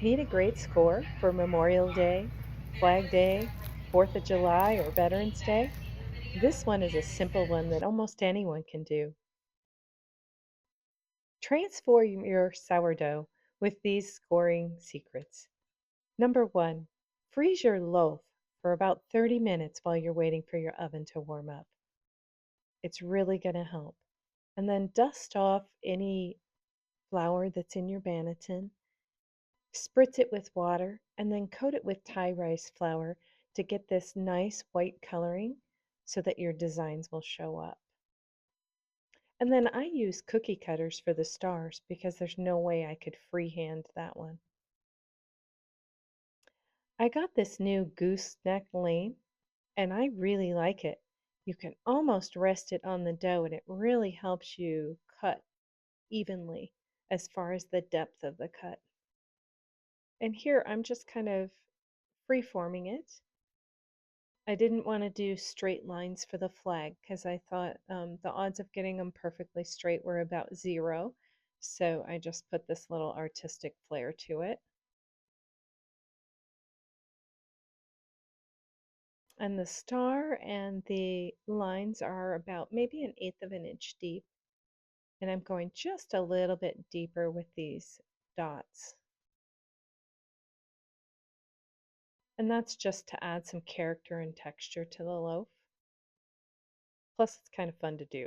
Need a great score for Memorial Day, Flag Day, 4th of July, or Veterans Day? This one is a simple one that almost anyone can do. Transform your sourdough with these scoring secrets. Number one, freeze your loaf for about 30 minutes while you're waiting for your oven to warm up. It's really going to help. And then dust off any flour that's in your banneton. Spritz it with water and then coat it with Thai rice flour to get this nice white coloring so that your designs will show up. And then I use cookie cutters for the stars because there's no way I could freehand that one. I got this new gooseneck lane and I really like it. You can almost rest it on the dough and it really helps you cut evenly as far as the depth of the cut. And here I'm just kind of free-forming it. I didn't want to do straight lines for the flag because I thought the odds of getting them perfectly straight were about 0. So I just put this little artistic flair to it. And the star and the lines are about maybe 1/8 of an inch deep. And I'm going just a little bit deeper with these dots. And that's just to add some character and texture to the loaf. Plus, it's kind of fun to do.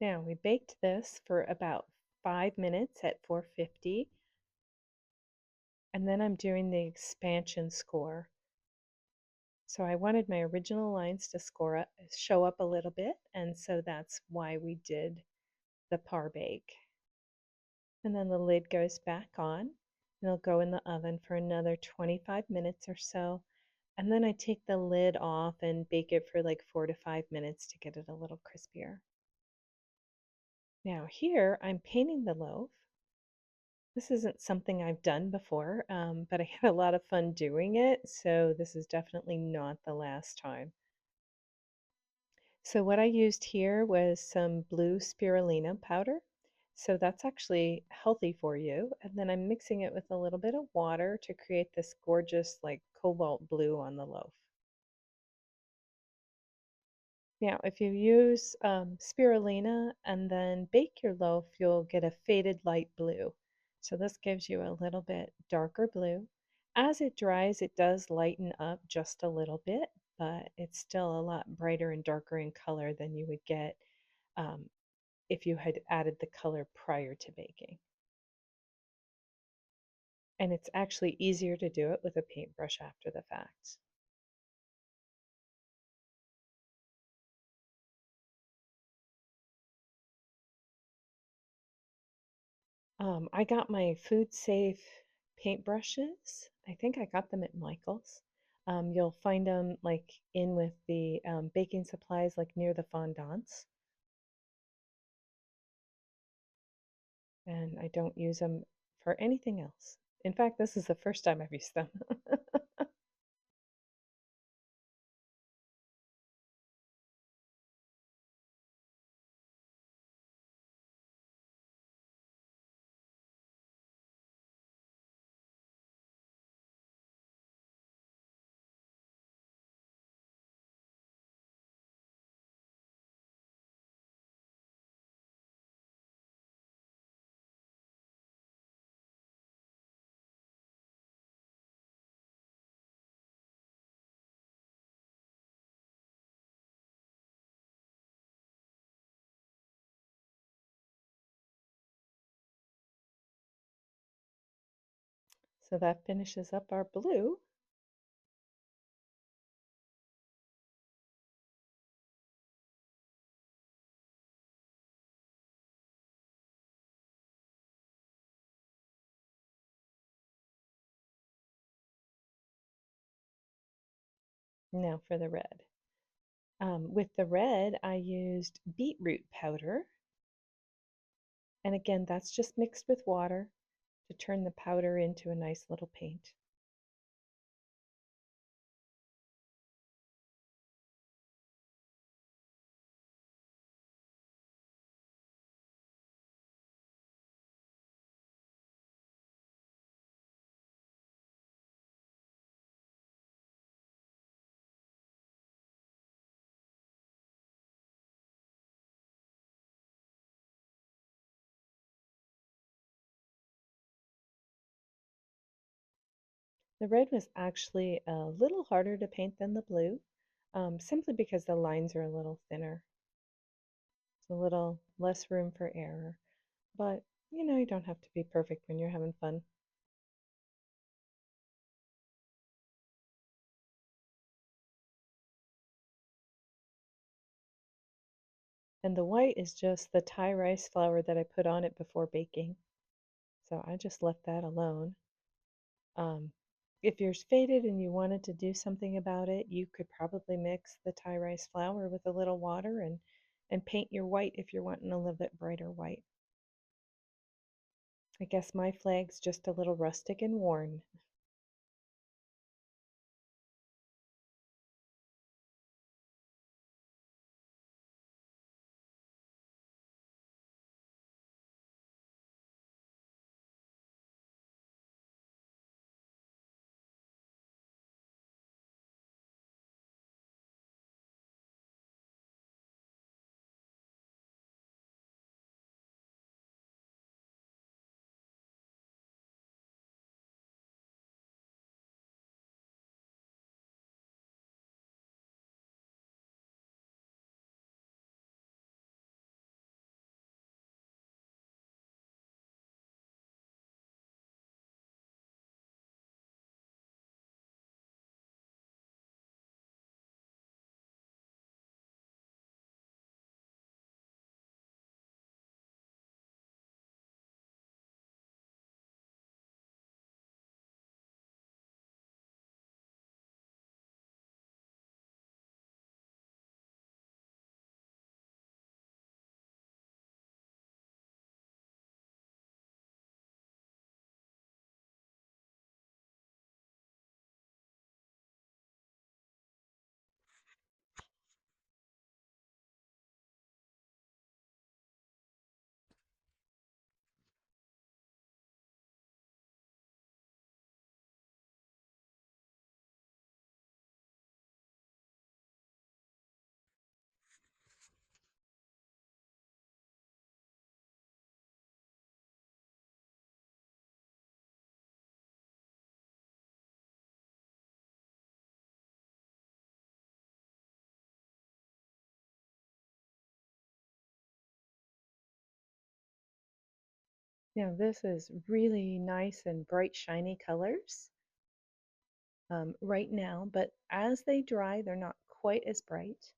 Now, we baked this for about 5 minutes at 450, and then I'm doing the expansion score. So I wanted my original lines to show up a little bit, and so that's why we did the par bake. And then the lid goes back on, and it'll go in the oven for another 25 minutes or so. And then I take the lid off and bake it for like 4 to 5 minutes to get it a little crispier. Now here I'm painting the loaf. This isn't something I've done before, but I had a lot of fun doing it, so this is definitely not the last time. So what I used here was some blue spirulina powder. So that's actually healthy for you. And then I'm mixing it with a little bit of water to create this gorgeous like cobalt blue on the loaf. Now, if you use spirulina and then bake your loaf, you'll get a faded light blue. So this gives you a little bit darker blue. As it dries, it does lighten up just a little bit, but it's still a lot brighter and darker in color than you would get um, if you had added the color prior to baking. And it's actually easier to do it with a paintbrush after the fact. I got my food safe paintbrushes. I think I got them at Michael's. You'll find them like in with the baking supplies, like near the fondants. And I don't use them for anything else. In fact, this is the first time I've used them. So that finishes up our blue. Now for the red. With the red, I used beetroot powder. And again, that's just mixed with water to turn the powder into a nice little paint. The red was actually a little harder to paint than the blue, simply because the lines are a little thinner. It's a little less room for error. But, you don't have to be perfect when you're having fun. And the white is just the Thai rice flour that I put on it before baking. So I just left that alone. Um, if yours faded and you wanted to do something about it, you could probably mix the Thai rice flour with a little water and paint your white if you're wanting a little bit brighter white. I guess my flag's just a little rustic and worn. This is really nice and bright, shiny colors right now, but as they dry, they're not quite as bright.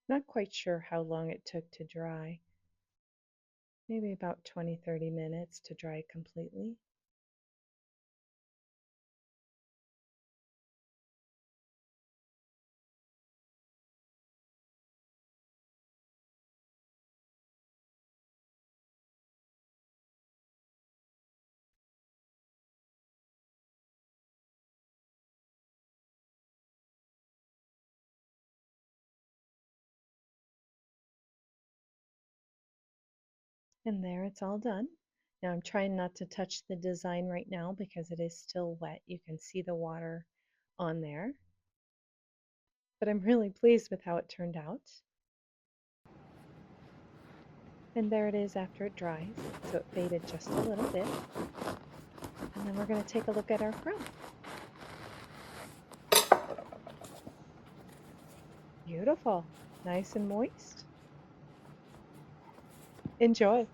Not quite sure how long it took to dry. Maybe about 20-30 minutes to dry completely. And there, it's all done. Now I'm trying not to touch the design right now because it is still wet. You can see the water on there. But I'm really pleased with how it turned out. And there it is after it dries. So it faded just a little bit. And then we're going to take a look at our crumb. Beautiful. Nice and moist. Enjoy.